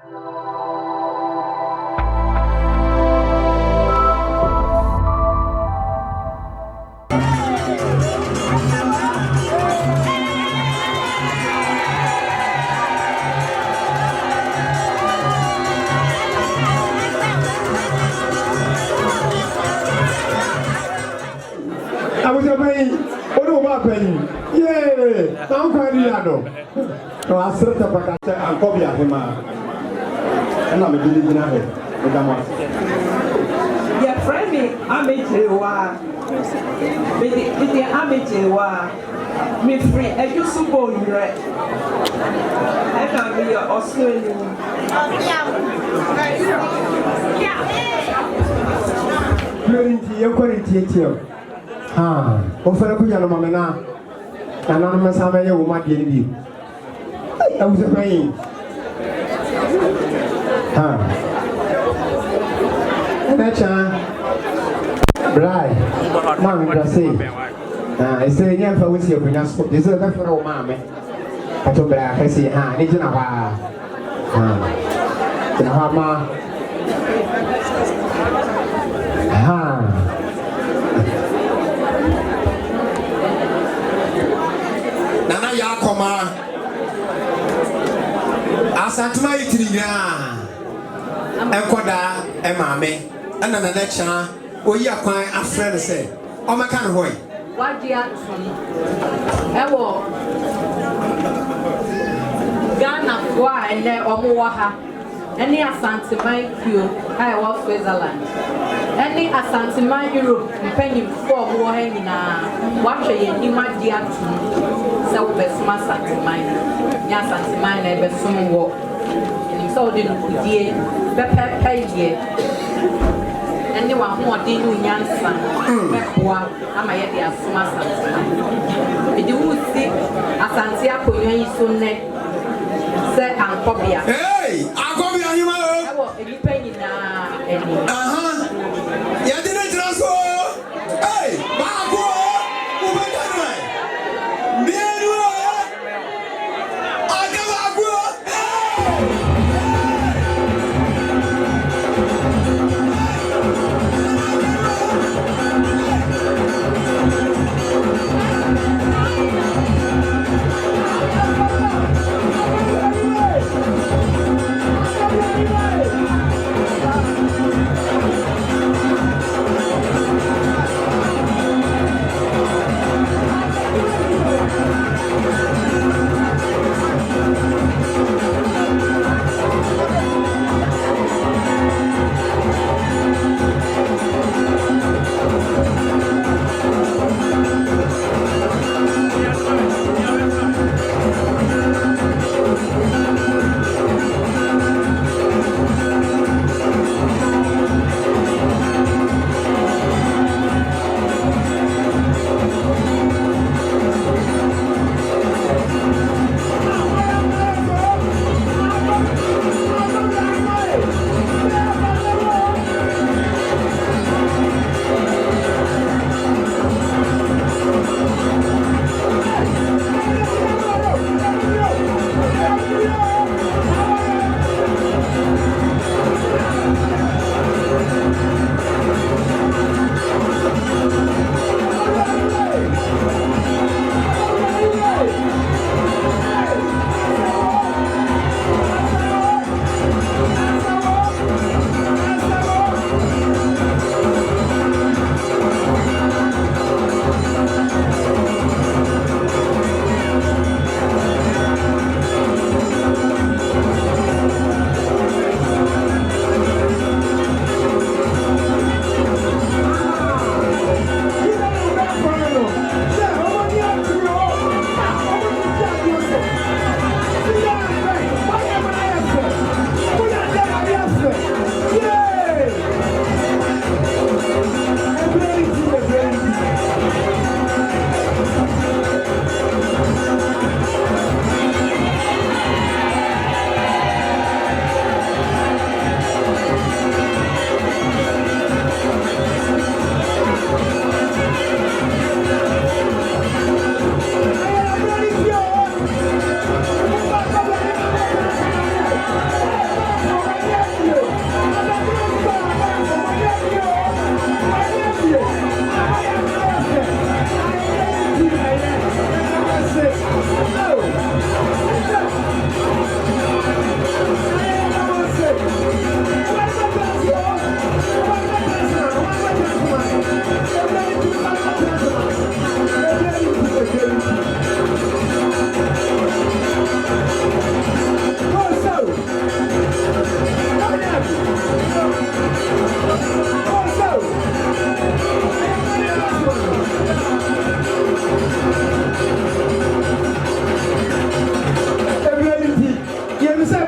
I was a penny. What about penny? Yeah, I'm quite no, I set up a copy of him. And I'm a billionaire. Yeah, friend me, I'm Agyeiwaa. With the Agyeiwaa, me free. I do super in red. I can be Australian. You're ah, offer to your mamma. Anonymous, I may owe my baby. I was afraid. Right, Mamma, say, I say, yeah, for which you can spoke. This is a for old mamma. I told her, I say, ah, it's in a while. Nana Yakoma Asatuma Itrina Enkoda Emame and the next channel. Oh, yeah, quite a friend say, oh, my kind of way. What do you Ewo Ghana, why, and there Omoaha. Any Asante Mine Pure, I was Switzerland. Any Asante Mine Europe, depending for more hanging watch a new my dear to sell best Asante Mine. Yes, Asante Mine, I bet some walk. And so didn't dear, Pepper Pay. Anyone who are dealing with Yansan, I'm a yet as Asante. If you would see Asante Akoya so neck, say and Cobia. Hey, I'm going to you. You didn't transfer. Hey, Marco, who went that way?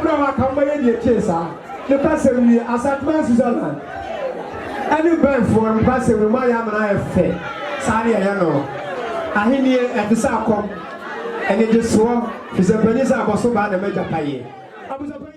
no wa kan baye die chesa the person we asatman Switzerland any ben for me person we ma ya mana efe sare ya no ahini e tisa akom ene je so fi se panisa aboso ba na meja paye abuso